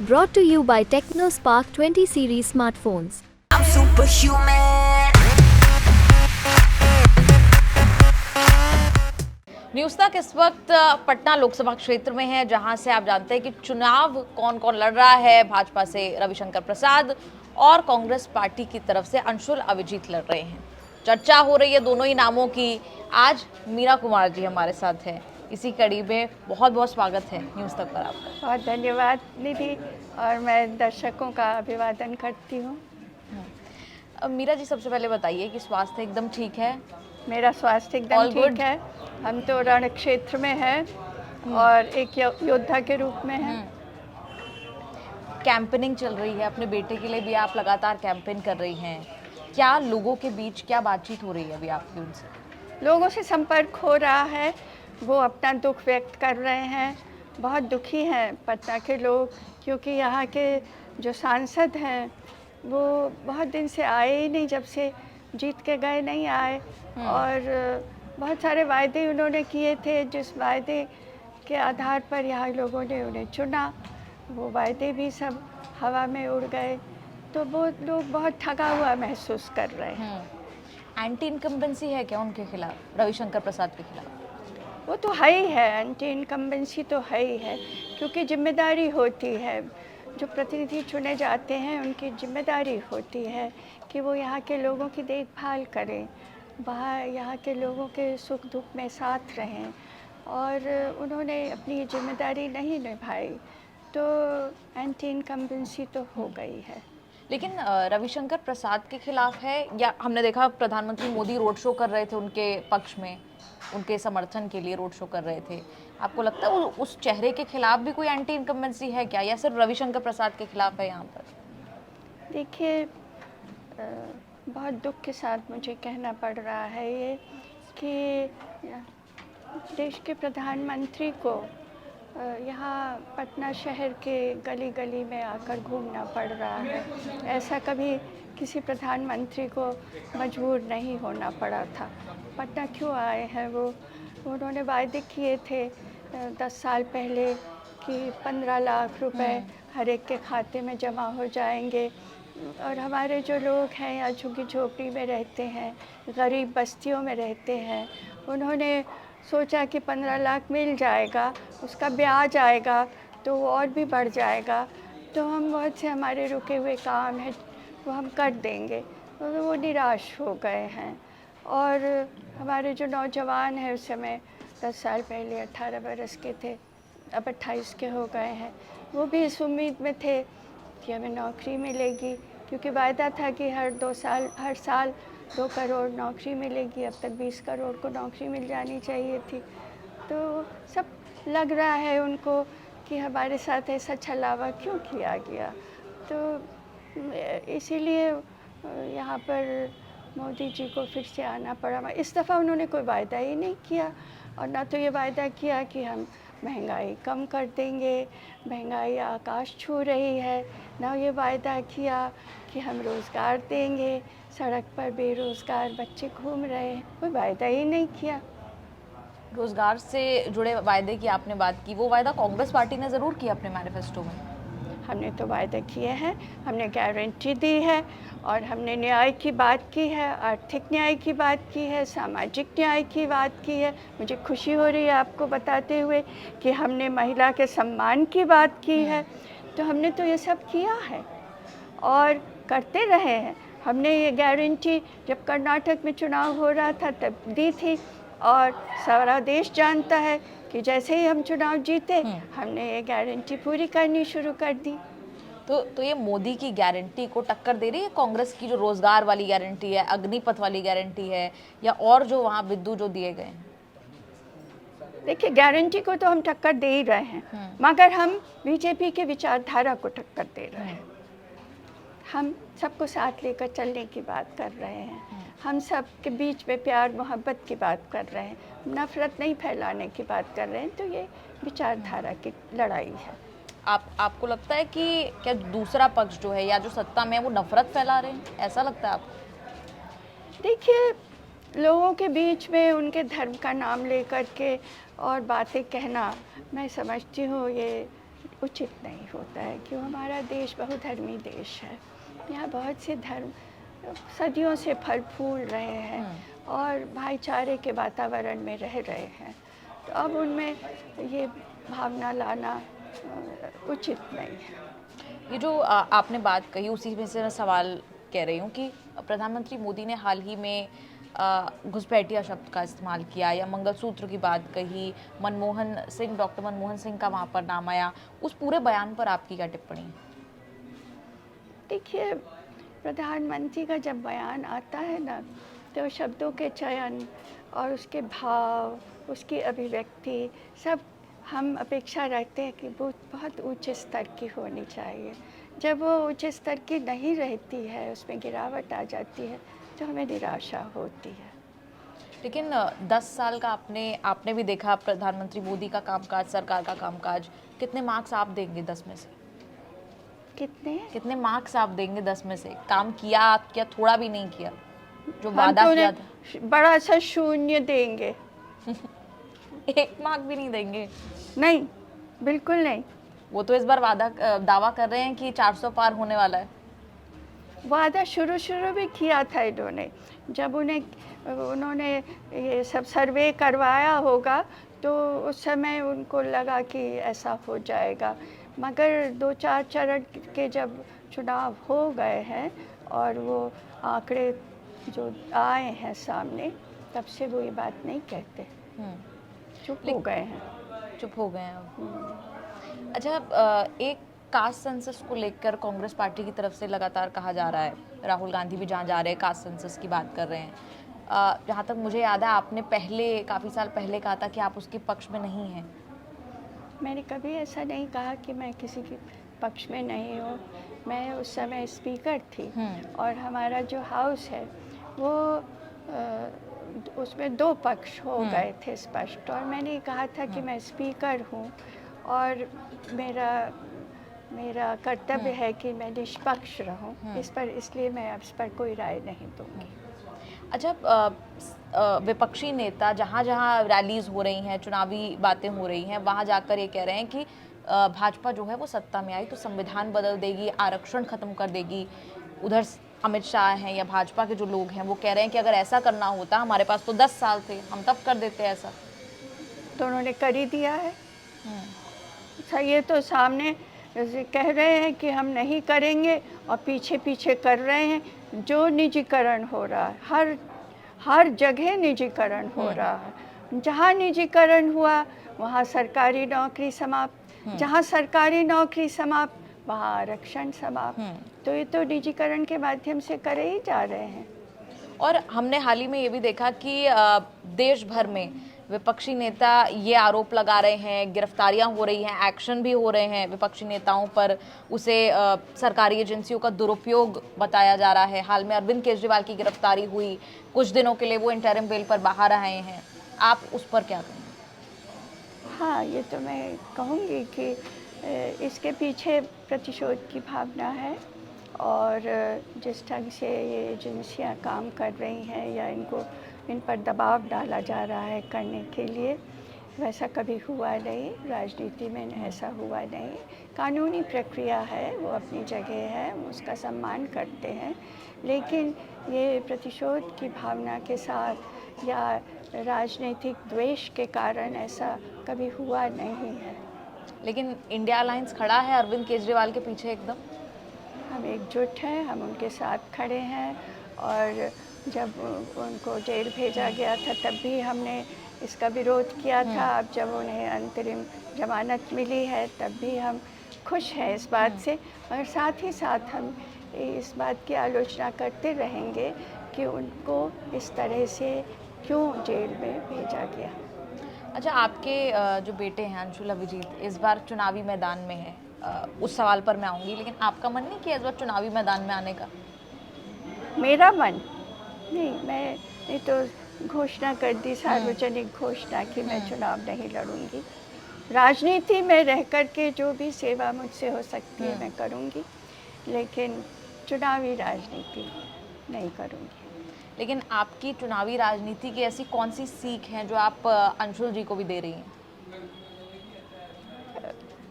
Brought to you by TechnoSpark 20 series smartphones. I'm superhuman. News तक इस वक्त पटना लोकसभा क्षेत्र में है, जहां से आप जानते हैं कि चुनाव कौन कौन लड़ रहा है। भाजपा से रविशंकर प्रसाद और कांग्रेस पार्टी की तरफ से अंशुल अभिजीत लड़ रहे हैं। चर्चा हो रही है दोनों ही नामों की। आज मीरा कुमार जी हमारे साथ हैं। इसी कड़ी में बहुत बहुत स्वागत है न्यूज़ तक पर आपका। बहुत धन्यवाद निधि, और मैं दर्शकों का अभिवादन करती हूँ। मीरा जी, सबसे पहले बताइए कि स्वास्थ्य एकदम ठीक है? मेरा स्वास्थ्य एकदम All good? ठीक है। हम तो रण क्षेत्र में हैं और एक योद्धा के रूप में हैं। कैंपेनिंग चल रही है, अपने बेटे के लिए भी आप लगातार कैंपेन कर रही हैं। क्या लोगों के बीच क्या बातचीत हो रही है अभी आपकी उनसे? लोगों से संपर्क हो रहा है, वो अपना दुख व्यक्त कर रहे हैं। बहुत दुखी हैं पटना के लोग, क्योंकि यहाँ के जो सांसद हैं वो बहुत दिन से आए ही नहीं, जब से जीत के गए नहीं आए। और बहुत सारे वायदे उन्होंने किए थे, जिस वायदे के आधार पर यहाँ लोगों ने उन्हें चुना, वो वायदे भी सब हवा में उड़ गए। तो वो लोग बहुत ठगा हुआ महसूस कर रहे हैं। एंटी इनकम्बेंसी है क्या उनके खिलाफ, रविशंकर प्रसाद के खिलाफ? वो तो है ही है, एंटी इनकम्बेंसी तो है ही है, क्योंकि जिम्मेदारी होती है। जो प्रतिनिधि चुने जाते हैं उनकी जिम्मेदारी होती है कि वो यहाँ के लोगों की देखभाल करें, वहाँ यहाँ के लोगों के सुख दुख में साथ रहें, और उन्होंने अपनी ये जिम्मेदारी नहीं निभाई, तो एंटी इनकम्बेंसी तो हो गई है। लेकिन रविशंकर प्रसाद के खिलाफ है, या हमने देखा प्रधानमंत्री मोदी रोड शो कर रहे थे उनके पक्ष में, उनके समर्थन के लिए रोड शो कर रहे थे। आपको लगता है उस चेहरे के खिलाफ भी कोई एंटी इनकम्बेंसी है क्या, या सिर्फ रविशंकर प्रसाद के खिलाफ है यहाँ पर? देखिए, बहुत दुख के साथ मुझे कहना पड़ रहा है ये कि देश के प्रधानमंत्री को यहाँ पटना शहर के गली गली में आकर घूमना पड़ रहा है। ऐसा कभी किसी प्रधानमंत्री को मजबूर नहीं होना पड़ा था। पटना क्यों आए हैं वो? उन्होंने वायदे किए थे 10 साल पहले कि 15 लाख रुपए हर एक के खाते में जमा हो जाएंगे, और हमारे जो लोग हैं या झुग्गी झोपड़ी में रहते हैं, गरीब बस्तियों में रहते हैं, उन्होंने सोचा कि 15 लाख मिल जाएगा, उसका ब्याज आएगा तो वो और भी बढ़ जाएगा, तो हम बहुत से हमारे रुके हुए काम हैं वो हम कर देंगे। तो वो निराश हो गए हैं। और हमारे जो नौजवान हैं, उस समय 10 साल पहले 18 बरस के थे, अब 28 के हो गए हैं, वो भी इस उम्मीद में थे कि हमें नौकरी मिलेगी, क्योंकि वायदा था कि हर साल 2 करोड़ नौकरी मिलेगी। अब तक 20 करोड़ को नौकरी मिल जानी चाहिए थी। तो सब लग रहा है उनको कि हमारे साथ ऐसा छलावा क्यों किया गया। तो इसीलिए यहाँ पर मोदी जी को फिर से आना पड़ा। इस दफ़ा उन्होंने कोई वायदा ही नहीं किया, और ना तो ये वायदा किया कि हम महंगाई कम कर देंगे, महंगाई आकाश छू रही है, ना ये वायदा किया कि हम रोज़गार देंगे, सड़क पर बेरोज़गार बच्चे घूम रहे हैं, कोई वायदा ही नहीं किया। रोजगार से जुड़े वायदे की आपने बात की, वो वायदा कांग्रेस पार्टी ने ज़रूर किया अपने मैनिफेस्टो में। हमने तो वायदे किए हैं, हमने गारंटी दी है, और हमने न्याय की बात की है, आर्थिक न्याय की बात की है, सामाजिक न्याय की बात की है। मुझे खुशी हो रही है आपको बताते हुए कि हमने महिला के सम्मान की बात की है। तो हमने तो ये सब किया है और करते रहे हैं। हमने ये गारंटी जब कर्नाटक में चुनाव हो रहा था तब दी थी, और सारा देश जानता है कि जैसे ही हम चुनाव जीते हमने ये गारंटी पूरी करनी शुरू कर दी। तो ये मोदी की गारंटी को टक्कर दे रही है कांग्रेस की जो रोजगार वाली गारंटी है, अग्निपथ वाली गारंटी है, या और जो वहाँ बिंदु जो दिए गए हैं? देखिए, गारंटी को तो हम टक्कर दे ही रहे हैं, मगर हम बीजेपी के विचारधारा को टक्कर दे रहे हैं। हम सबको साथ लेकर चलने की बात कर रहे हैं, हम सब के बीच में प्यार मोहब्बत की बात कर रहे हैं, नफ़रत नहीं फैलाने की बात कर रहे हैं। तो ये विचारधारा की लड़ाई है। आपको लगता है कि क्या दूसरा पक्ष जो है या जो सत्ता में है वो नफरत फैला रहे हैं, ऐसा लगता है आपको? देखिए, लोगों के बीच में उनके धर्म का नाम लेकर के और बातें कहना, मैं समझती हूँ ये उचित नहीं होता है, क्यों हमारा देश बहुधर्मी देश है। यहाँ बहुत से धर्म सदियों से फल फूल रहे हैं और भाईचारे के वातावरण में रह रहे हैं, तो अब उनमें ये भावना लाना उचित नहीं है। ये जो आपने बात कही उसी में से मैं सवाल कह रही हूँ कि प्रधानमंत्री मोदी ने हाल ही में घुसपैठिया शब्द का इस्तेमाल किया या मंगलसूत्र की बात कही, मनमोहन सिंह, डॉक्टर मनमोहन सिंह का वहाँ पर नाम आया, उस पूरे बयान पर आपकी क्या टिप्पणी है? देखिए, प्रधानमंत्री का जब बयान आता है ना, तो शब्दों के चयन और उसके भाव, उसकी अभिव्यक्ति सब हम अपेक्षा रखते हैं कि वो बहुत उच्च स्तर की होनी चाहिए। जब वो उच्च स्तर की नहीं रहती है, उसमें गिरावट आ जाती है, तो हमें निराशा होती है। लेकिन 10 साल का आपने भी देखा प्रधानमंत्री मोदी का कामकाज, सरकार का कामकाज, कितने मार्क्स आप देंगे 10 में से? कितने मार्क्स आप देंगे 10 में से? काम किया क्या, थोड़ा भी नहीं किया जो वादा किया था? बड़ा सा शून्य देंगे। 1 मार्क भी नहीं देंगे? नहीं, बिल्कुल नहीं। वो तो इस बार दावा कर रहे हैं कि 400 पार होने वाला है। वादा शुरू भी किया था इन्होंने, जब उन्होंने ये सब सर्वे करवाया होगा तो उस समय उनको लगा कि ऐसा हो जाएगा, मगर 2-4 चरण के जब चुनाव हो गए हैं और वो आंकड़े जो आए हैं सामने, तब से वो ये बात नहीं कहते, चुप हो गए हैं। अच्छा, एक कास्ट सेंसस को लेकर कांग्रेस पार्टी की तरफ से लगातार कहा जा रहा है, राहुल गांधी भी जहाँ जा रहे हैं कास्ट सेंसस की बात कर रहे हैं। जहाँ तक मुझे याद है आपने काफ़ी साल पहले कहा था कि आप उसके पक्ष में नहीं हैं। मैंने कभी ऐसा नहीं कहा कि मैं किसी के पक्ष में नहीं हूँ। मैं उस समय स्पीकर थी और हमारा जो हाउस है वो उसमें 2 पक्ष हो गए थे स्पष्ट, और मैंने कहा था कि मैं स्पीकर हूँ और मेरा कर्तव्य है कि मैं निष्पक्ष रहूं इस पर, इसलिए मैं अब इस पर कोई राय नहीं दूंगी। अच्छा, विपक्षी नेता जहाँ जहाँ रैलीज हो रही हैं, चुनावी बातें हो रही हैं, वहाँ जाकर ये कह रहे हैं कि भाजपा जो है वो सत्ता में आई तो संविधान बदल देगी, आरक्षण खत्म कर देगी। उधर अमित शाह हैं या भाजपा के जो लोग हैं वो कह रहे हैं कि अगर ऐसा करना होता, हमारे पास तो 10 साल थे, हम तब कर देते ऐसा। तो उन्होंने कर ही दिया है। अच्छा, ये तो सामने कह रहे हैं कि हम नहीं करेंगे और पीछे पीछे कर रहे हैं। जो निजीकरण हो रहा है, हर जगह निजीकरण हो रहा है। जहाँ निजीकरण हुआ वहाँ सरकारी नौकरी समाप्त, जहाँ सरकारी नौकरी समाप्त वहाँ आरक्षण समाप्त। तो ये तो निजीकरण के माध्यम से करे ही जा रहे हैं। और हमने हाल ही में ये भी देखा कि देश भर में विपक्षी नेता ये आरोप लगा रहे हैं, गिरफ्तारियां हो रही हैं, एक्शन भी हो रहे हैं विपक्षी नेताओं पर, उसे सरकारी एजेंसियों का दुरुपयोग बताया जा रहा है। हाल में अरविंद केजरीवाल की गिरफ्तारी हुई, कुछ दिनों के लिए वो इंटरिम बेल पर बाहर आए हैं, आप उस पर क्या कहेंगे? हाँ, ये तो मैं कहूँगी कि इसके पीछे प्रतिशोध की भावना है, और जिस ढंग से ये एजेंसियाँ काम कर रही हैं या इन पर दबाव डाला जा रहा है करने के लिए, वैसा कभी हुआ नहीं। राजनीति में ऐसा हुआ नहीं। कानूनी प्रक्रिया है, वो अपनी जगह है, हम उसका सम्मान करते हैं, लेकिन ये प्रतिशोध की भावना के साथ या राजनीतिक द्वेष के कारण ऐसा कभी हुआ नहीं है। लेकिन इंडिया अलायंस खड़ा है अरविंद केजरीवाल के पीछे एकदम। हम एकजुट हैं, हम उनके साथ खड़े हैं, और जब उनको जेल भेजा गया था तब भी हमने इसका विरोध किया था। अब जब उन्हें अंतरिम जमानत मिली है तब भी हम खुश हैं इस बात से, और साथ ही साथ हम इस बात की आलोचना करते रहेंगे कि उनको इस तरह से क्यों जेल में भेजा गया। अच्छा, आपके जो बेटे हैं अंशुल अभिजीत इस बार चुनावी मैदान में हैं, उस सवाल पर मैं आऊँगी, लेकिन आपका मन नहीं किया इस बार चुनावी मैदान में आने का? मेरा मन नहीं, मैंने तो घोषणा कर दी, सार्वजनिक घोषणा कि मैं चुनाव नहीं लड़ूंगी। राजनीति में रह कर के जो भी सेवा मुझसे हो सकती है मैं करूंगी, लेकिन चुनावी राजनीति नहीं करूंगी। लेकिन आपकी चुनावी राजनीति की ऐसी कौन सी सीख है जो आप अंशुल जी को भी दे रही हैं?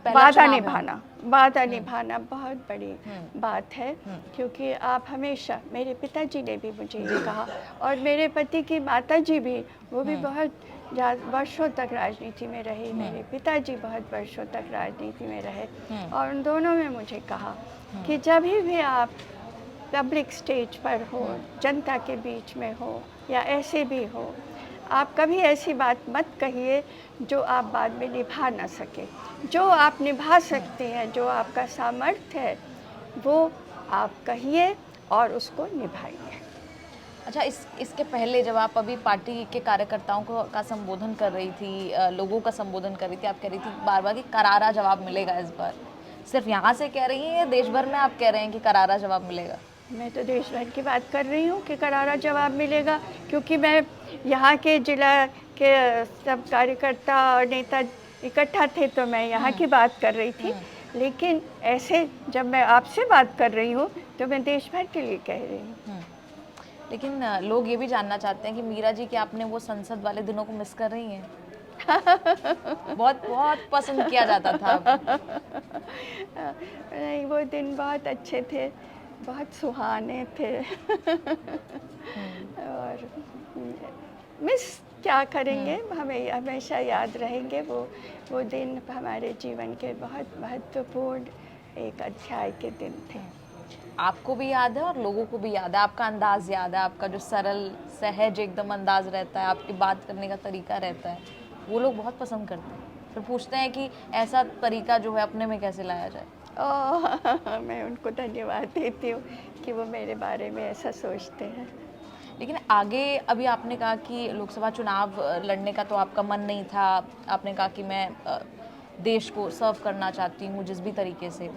पहला चुनाव है। वादा निभाना बहुत बड़ी बात है, क्योंकि आप हमेशा, मेरे पिताजी ने भी मुझे ये कहा, और मेरे पति की माताजी भी, वो भी बहुत वर्षों तक राजनीति में रही, मेरे पिताजी बहुत वर्षों तक राजनीति में रहे, और उन दोनों ने मुझे कहा कि जब भी आप पब्लिक स्टेज पर हो, जनता के बीच में हो या ऐसे भी हो, आप कभी ऐसी बात मत कहिए जो आप बाद में निभा ना सके। जो आप निभा सकते हैं, जो आपका सामर्थ्य है, वो आप कहिए और उसको निभाइए। अच्छा, इसके पहले जब आप अभी पार्टी के कार्यकर्ताओं का संबोधन कर रही थी, लोगों का संबोधन कर रही थी, आप कह रही थी बार बार कि करारा जवाब मिलेगा इस बार। सिर्फ यहाँ से कह रही हैं या देश भर में आप कह रहे हैं कि करारा जवाब मिलेगा? मैं तो देश भर की बात कर रही हूँ कि करारा जवाब मिलेगा, क्योंकि मैं यहाँ के जिला के सब कार्यकर्ता और नेता इकट्ठा थे तो मैं यहाँ की बात कर रही थी, लेकिन ऐसे जब मैं आपसे बात कर रही हूँ तो मैं देश भर के लिए कह रही हूँ। लेकिन लोग ये भी जानना चाहते हैं कि मीरा जी, कि आपने वो संसद वाले दिनों को मिस कर रही हैं? बहुत बहुत पसंद किया जाता था। नहीं, वो दिन बहुत अच्छे थे, बहुत सुहाने थे। और मिस क्या करेंगे, हमें हमेशा याद रहेंगे वो दिन, हमारे जीवन के बहुत महत्वपूर्ण एक अध्याय के दिन थे। आपको भी याद है और लोगों को भी याद है, आपका अंदाज याद है, आपका जो सरल सहज एकदम अंदाज रहता है, आपकी बात करने का तरीका रहता है, वो लोग बहुत पसंद करते हैं। फिर पूछते हैं कि ऐसा तरीका जो है अपने में कैसे लाया जाए। मैं उनको धन्यवाद देती हूँ कि वो मेरे बारे में ऐसा सोचते हैं। लेकिन आगे, अभी आपने कहा कि लोकसभा चुनाव लड़ने का तो आपका मन नहीं था, आपने कहा कि मैं देश को सर्व करना चाहती हूँ जिस भी तरीके से।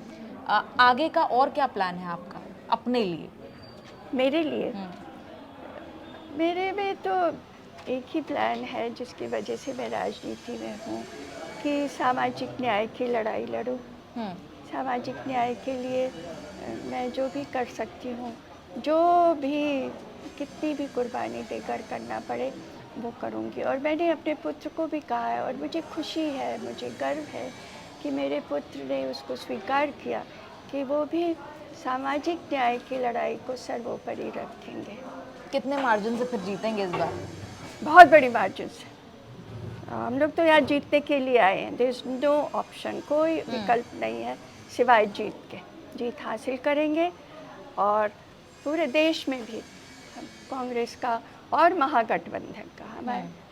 आगे का और क्या प्लान है आपका अपने लिए? मेरे लिए मेरे में तो एक ही प्लान है जिसकी वजह से मैं राजनीति में हूँ, कि सामाजिक न्याय की लड़ाई लड़ूँ। सामाजिक न्याय के लिए मैं जो भी कर सकती हूँ, जो भी कितनी भी कुर्बानी देकर करना पड़े वो करूँगी। और मैंने अपने पुत्र को भी कहा है, और मुझे खुशी है, मुझे गर्व है कि मेरे पुत्र ने उसको स्वीकार किया कि वो भी सामाजिक न्याय की लड़ाई को सर्वोपरि रखेंगे। कितने मार्जिन से फिर जीतेंगे इस बार? बहुत बड़ी मार्जिन से। हम लोग तो यार जीतने के लिए आए हैं, देयर इज नो ऑप्शन, कोई विकल्प नहीं है सिवाय जीत के। जीत हासिल करेंगे, और पूरे देश में भी कांग्रेस का और महागठबंधन का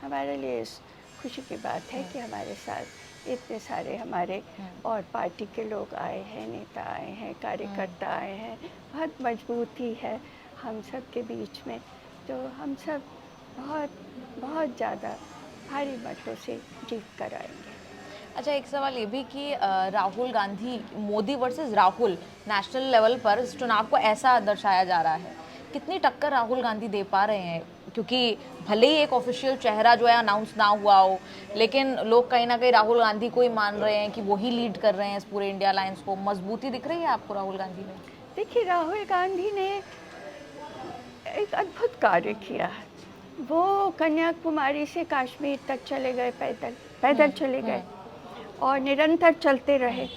हमारे लिए इस खुशी की बात है कि हमारे साथ इतने सारे हमारे और पार्टी के लोग आए हैं, नेता आए हैं, कार्यकर्ता आए हैं। बहुत मजबूती है हम सब के बीच में, तो हम सब बहुत ज़्यादा भारी मतों से जीत कर आएंगे। अच्छा, एक सवाल ये भी कि Rahul Gandhi, Modi versus Rahul, national level पर इस चुनाव को ऐसा दर्शाया जा रहा है, कितनी टक्कर राहुल गांधी दे पा रहे हैं? क्योंकि भले ही एक ऑफिशियल चेहरा जो है अनाउंस ना हुआ हो, लेकिन लोग कहीं ना कहीं राहुल गांधी को ही मान रहे हैं कि वही लीड कर रहे हैं इस पूरे इंडिया अलायंस को। मजबूती दिख रही है आपको राहुल गांधी में? देखिए, राहुल गांधी ने एक अद्भुत कार्य किया है। वो कन्याकुमारी से कश्मीर तक चले गए, पैदल चले गए और निरंतर चलते रहे।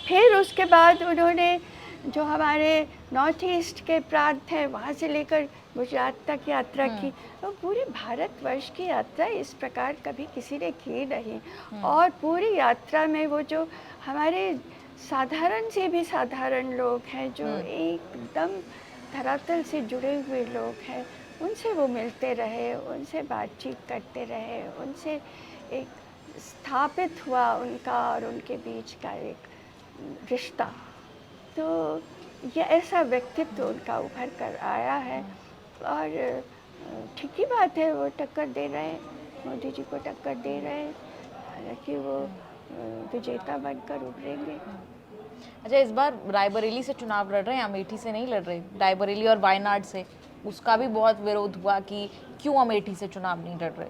फिर उसके बाद उन्होंने जो हमारे नॉर्थ ईस्ट के प्रांत हैं वहाँ से लेकर गुजरात तक यात्रा की। तो पूरे भारतवर्ष की यात्रा इस प्रकार कभी किसी ने की नहीं। और पूरी यात्रा में वो जो हमारे साधारण से भी साधारण लोग हैं, जो एकदम धरातल से जुड़े हुए लोग हैं, उनसे वो मिलते रहे, उनसे बातचीत करते रहे, उनसे एक स्थापित हुआ उनका और उनके बीच का एक रिश्ता। तो ये ऐसा व्यक्तित्व उनका उभर कर आया है, और ठीक ही बात है, वो टक्कर दे रहे हैं, मोदी जी को टक्कर दे रहे हैं, हालांकि वो विजेता बनकर उभरेंगे। अच्छा, इस बार रायबरेली से चुनाव लड़ रहे हैं, अमेठी से नहीं लड़ रहे। रायबरेली और वायनाड से, उसका भी बहुत विरोध हुआ कि क्यों अमेठी से चुनाव नहीं लड़ रहे।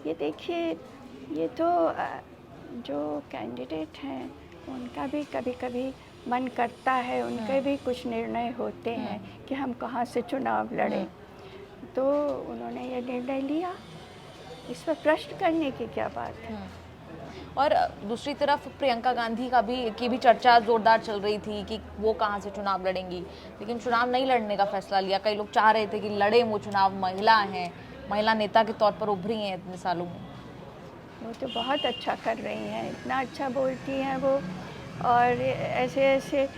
ये देखिए, ये तो जो कैंडिडेट हैं उनका भी कभी कभी मन करता है, उनके भी कुछ निर्णय होते हैं कि हम कहाँ से चुनाव लड़ें। तो उन्होंने ये निर्णय लिया, इस पर प्रश्न करने की क्या बात है। और दूसरी तरफ प्रियंका गांधी की भी चर्चा जोरदार चल रही थी कि वो कहाँ से चुनाव लड़ेंगी, लेकिन चुनाव नहीं लड़ने का फैसला लिया। कई लोग चाह रहे थे कि लड़े वो चुनाव, महिला हैं, महिला नेता के तौर पर उभरी हैं इतने सालों में। वो तो बहुत अच्छा कर रही हैं, इतना अच्छा बोलती हैं वो, और ऐसे ऐसे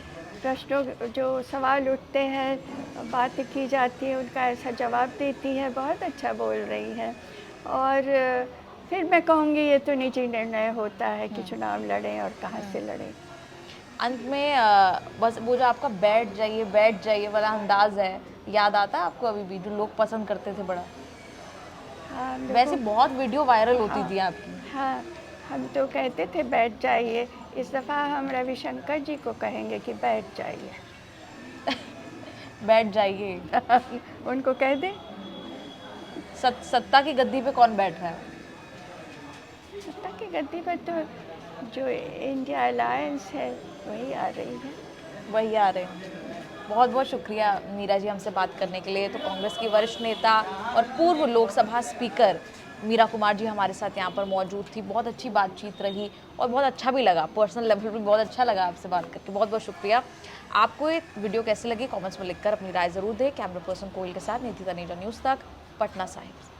प्रश्नों जो सवाल उठते हैं, बातें की जाती है, उनका ऐसा जवाब देती है, बहुत अच्छा बोल रही हैं। और फिर मैं कहूँगी ये तो निजी निर्णय होता है कि चुनाव लड़ें और कहाँ से लड़ें। अंत में बस वो जो आपका बैठ जाइए वाला अंदाज है, याद आता है आपको अभी भी, जो लोग पसंद करते थे बड़ा? हाँ, वैसे बहुत वीडियो वायरल होती थी आपकी। हाँ, हम तो कहते थे बैठ जाइए, इस दफ़ा हम रविशंकर जी को कहेंगे कि बैठ जाइए। बैठ जाइए। उनको कह दें। सत्ता की गद्दी पे कौन बैठ रहा है? सत्ता की गद्दी पर तो जो इंडिया अलायंस है वही आ रही है। वही आ रहे हैं। बहुत बहुत शुक्रिया मीरा जी हमसे बात करने के लिए। तो कांग्रेस की वरिष्ठ नेता और पूर्व लोकसभा स्पीकर मीरा कुमार जी हमारे साथ यहाँ पर मौजूद थी। बहुत अच्छी बातचीत रही और बहुत अच्छा भी लगा, पर्सनल लेवल पर बहुत अच्छा लगा आपसे बात करके। बहुत बहुत शुक्रिया। आपको ये वीडियो कैसी लगी कमेंट्स में लिखकर अपनी राय ज़रूर दें। कैमरा पर्सन कोयल के साथ निधि तनेजा, न्यूज़ तक, पटना साहिब।